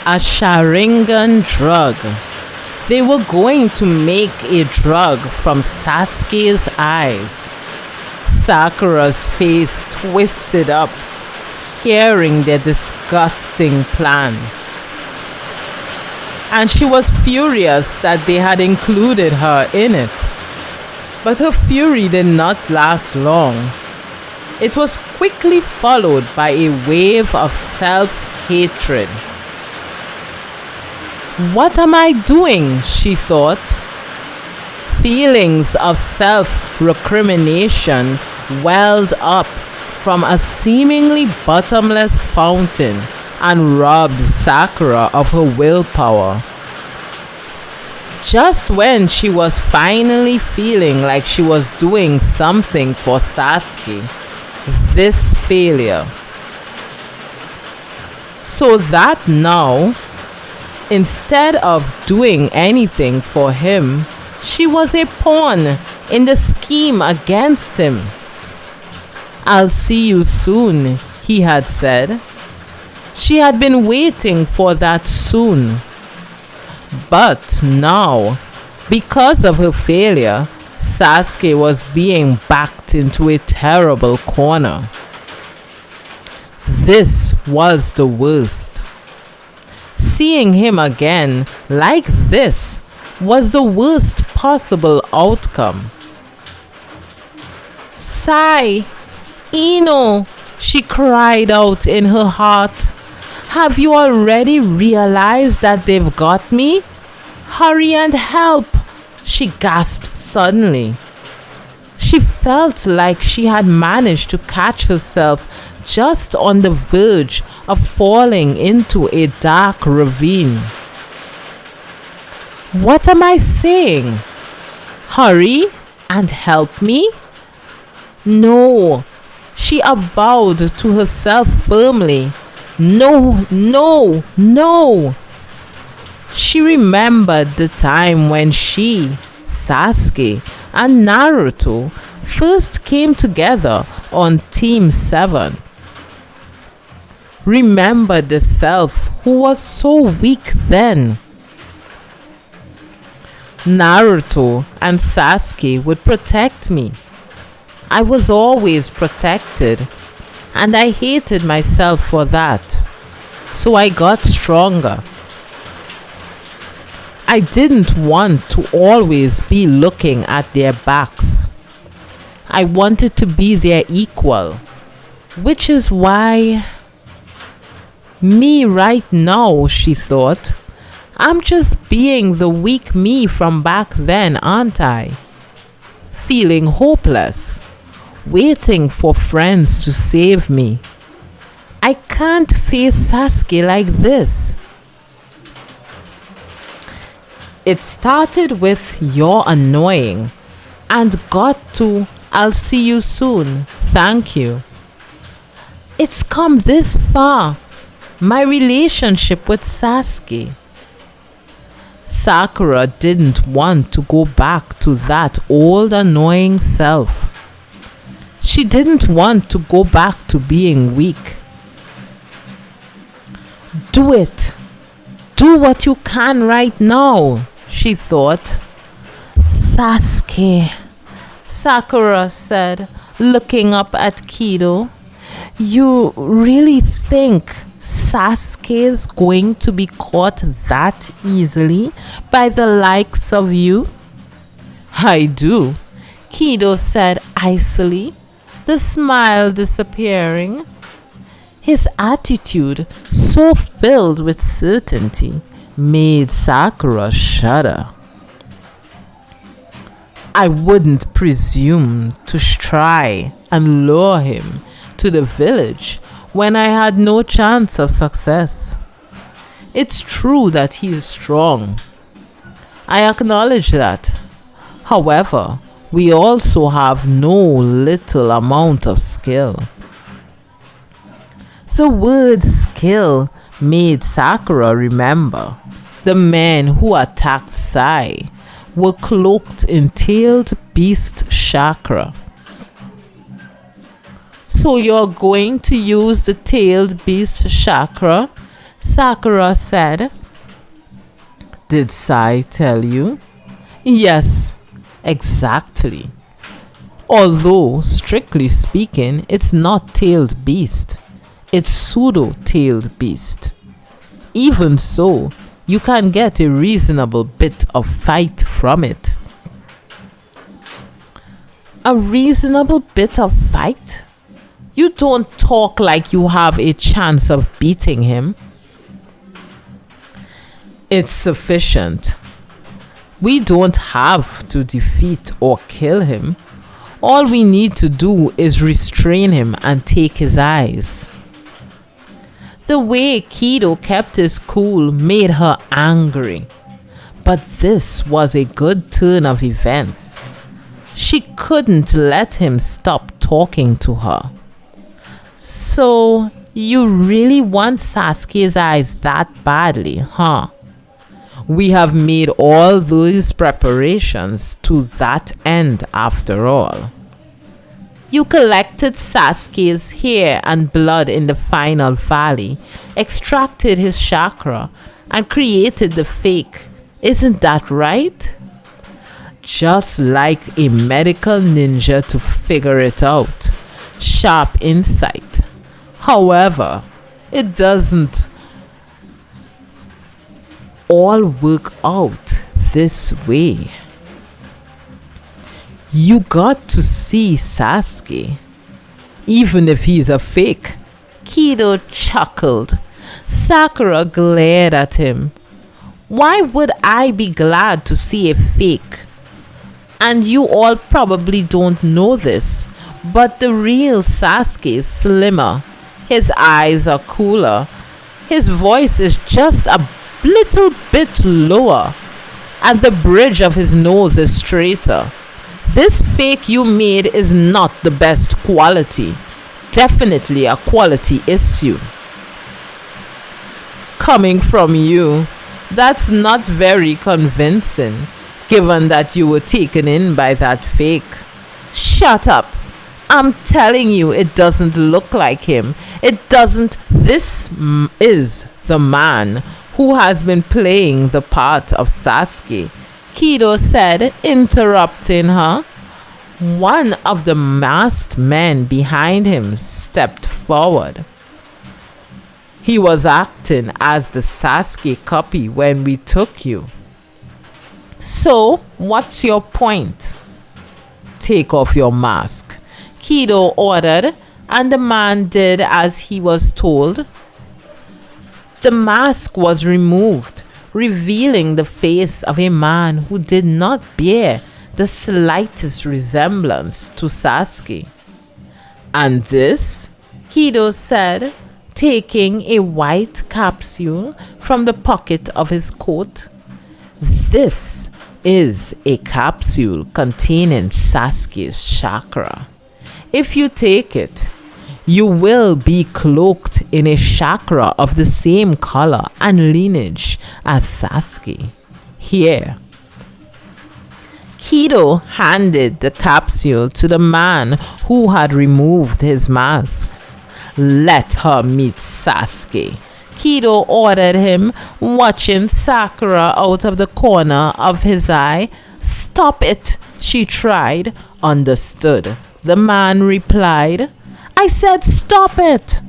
a Sharingan drug. They were going to make a drug from Sasuke's eyes. Sakura's face twisted up, hearing their disgusting plan. And she was furious that they had included her in it. But her fury did not last long. It was quickly followed by a wave of self-hatred. What am I doing? She thought. Feelings of self-recrimination welled up from a seemingly bottomless fountain and robbed Sakura of her willpower. Just when she was finally feeling like she was doing something for Sasuke, this failure. So that now, instead of doing anything for him, she was a pawn in the scheme against him. I'll see you soon, he had said. She had been waiting for that soon. But now, because of her failure, Sasuke was being backed into a terrible corner. This was the worst. Seeing him again like this was the worst possible outcome. Sai, Ino, she cried out in her heart. Have you already realized that they've got me? Hurry and help, she gasped suddenly. She felt like she had managed to catch herself just on the verge of falling into a dark ravine. What am I saying? Hurry and help me? No, she avowed to herself firmly. No, no, no. She remembered the time when she, Sasuke, and Naruto first came together on Team 7. Remembered the self who was so weak then. Naruto and Sasuke would protect me. I was always protected, and I hated myself for that. So I got stronger. I didn't want to always be looking at their backs. I wanted to be their equal, which is why me right now, she thought. I'm just being the weak me from back then, aren't I? Feeling hopeless, waiting for friends to save me. I can't face Sasuke like this. It started with "you're annoying" and got to "I'll see you soon, thank you." It's come this far. My relationship with Sasuke. Sakura didn't want to go back to that old annoying self. She didn't want to go back to being weak. Do it. Do what you can right now, she thought. Sasuke, Sakura said, looking up at Kido. You really think Sasuke's going to be caught that easily by the likes of you? I do, Kido said icily, the smile disappearing. His attitude, so filled with certainty, made Sakura shudder. I wouldn't presume to try and lure him to the village when I had no chance of success. It's true that he is strong. I acknowledge that. However, we also have no little amount of skill. The word skill made Sakura remember the men who attacked Sai were cloaked in tailed beast chakra. So you're going to use the tailed beast chakra? Sakura said. Did Sai tell you? Yes, exactly. Although, strictly speaking, it's not tailed beast. It's pseudo-tailed beast. Even so, you can get a reasonable bit of fight from it. A reasonable bit of fight? You don't talk like you have a chance of beating him. It's sufficient. We don't have to defeat or kill him. All we need to do is restrain him and take his eyes. The way Kido kept his cool made her angry. But this was a good turn of events. She couldn't let him stop talking to her. So, you really want Sasuke's eyes that badly, huh? We have made all those preparations to that end after all. You collected Sasuke's hair and blood in the final valley, extracted his chakra, and created the fake. Isn't that right? Just like a medical ninja to figure it out. Sharp insight. However, it doesn't all work out this way. You got to see Sasuke, even if he's a fake. Kido chuckled. Sakura glared at him. Why would I be glad to see a fake? And you all probably don't know this, but the real Sasuke is slimmer. His eyes are cooler. His voice is just a little bit lower. And the bridge of his nose is straighter. This fake you made is not the best quality. Definitely a quality issue. Coming from you, that's not very convincing, given that you were taken in by that fake. Shut up. I'm telling you, it doesn't look like him. It doesn't. This is the man who has been playing the part of Sasuke, Kido said, interrupting her. One of the masked men behind him stepped forward. He was acting as the Sasuke copy when we took you. So, what's your point? Take off your mask, Kido ordered, and the man did as he was told. The mask was removed, revealing the face of a man who did not bear the slightest resemblance to Sasuke. And this, Kido said, taking a white capsule from the pocket of his coat. This is a capsule containing Sasuke's chakra. If you take it, you will be cloaked in a chakra of the same color and lineage as Sasuke. Here. Kido handed the capsule to the man who had removed his mask. Let her meet Sasuke, Kido ordered him, watching Sakura out of the corner of his eye. Stop it, she tried. Understood, the man replied. I said stop it.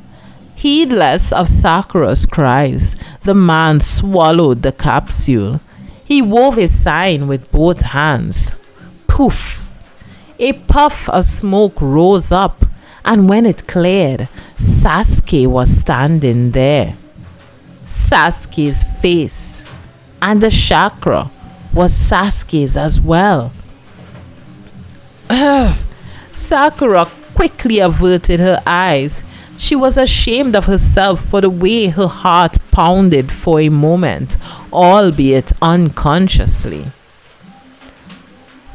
Heedless of Sakura's cries, the man swallowed the capsule. He wove a sign with both hands. Poof! A puff of smoke rose up, and when it cleared, Sasuke was standing there. Sasuke's face and the chakra was Sasuke's as well. Sakura quickly averted her eyes. She was ashamed of herself for the way her heart pounded for a moment, albeit unconsciously.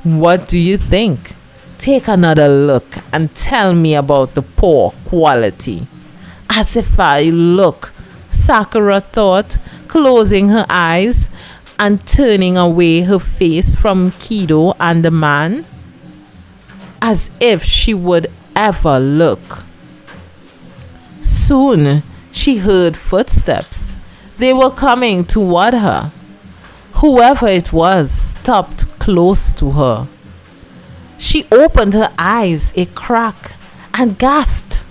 What do you think? Take another look and tell me about the poor quality. As if I look, Sakura thought, closing her eyes and turning away her face from Kido and the man. As if she would ever look. Soon she heard footsteps. They were coming toward her. Whoever it was stopped close to her. She opened her eyes a crack and gasped.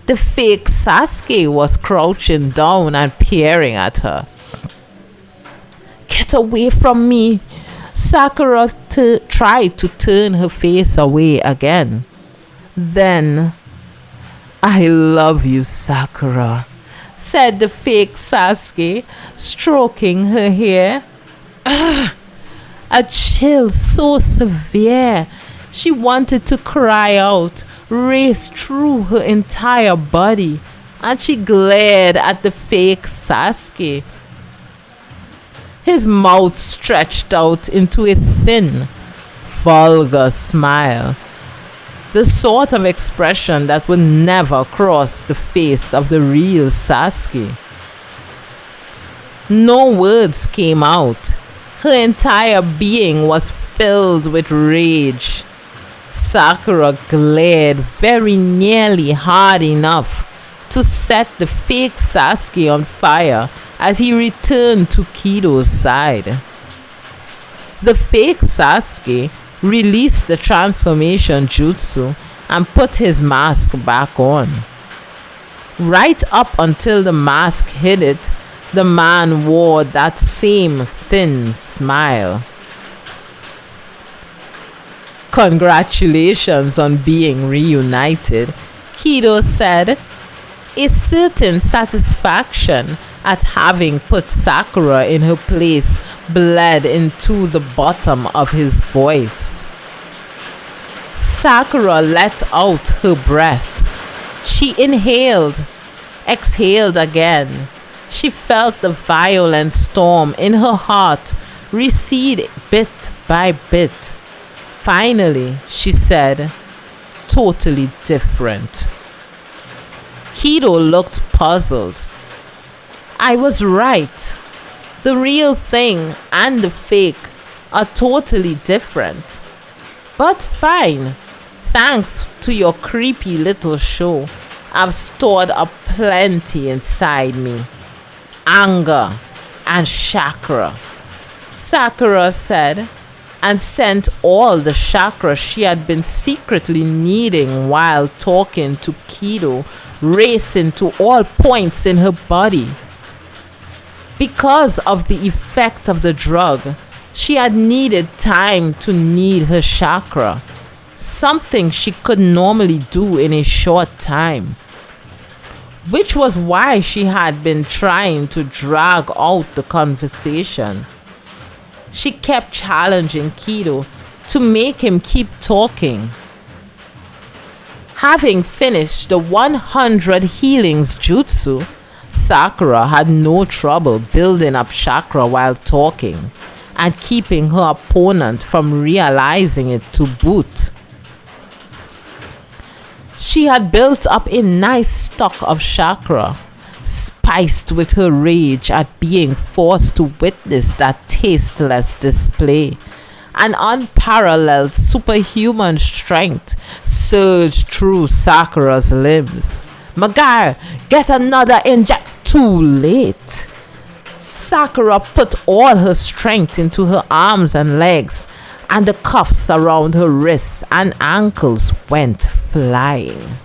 The fake Sasuke was crouching down and peering at her. "Get away from me!" Sakura tried to turn her face away again. Then, "I love you, Sakura," said the fake Sasuke, stroking her hair. A chill so severe she wanted to cry out raced through her entire body, and she glared at the fake Sasuke. His mouth stretched out into a thin, vulgar smile, the sort of expression that would never cross the face of the real Sasuke. No words came out. Her entire being was filled with rage. Sakura glared very nearly hard enough to set the fake Sasuke on fire as he returned to Kido's side. The fake Sasuke released the transformation jutsu and put his mask back on. Right up until the mask hid it, the man wore that same thin smile. "Congratulations on being reunited," Kido said. A certain satisfaction at having put Sakura in her place bled into the bottom of his voice. Sakura let out her breath. She inhaled, exhaled again. She felt the violent storm in her heart recede bit by bit. Finally, she said, "Totally different." Kido looked puzzled. "I was right. The real thing and the fake are totally different. But fine. Thanks to your creepy little show, I've stored up plenty inside me. Anger and chakra," Sakura said, and sent all the chakra she had been secretly needing while talking to Kido racing to all points in her body. Because of the effect of the drug, she had needed time to need her chakra, something she could normally do in a short time, which was why she had been trying to drag out the conversation. She kept challenging Kido to make him keep talking. Having finished the 100 healings jutsu, Sakura had no trouble building up chakra while talking and keeping her opponent from realizing it to boot. She had built up a nice stock of chakra, spiced with her rage at being forced to witness that tasteless display. An unparalleled superhuman strength surged through Sakura's limbs. "Magar, get another inject." Too late. Sakura put all her strength into her arms and legs, and the cuffs around her wrists and ankles went flying.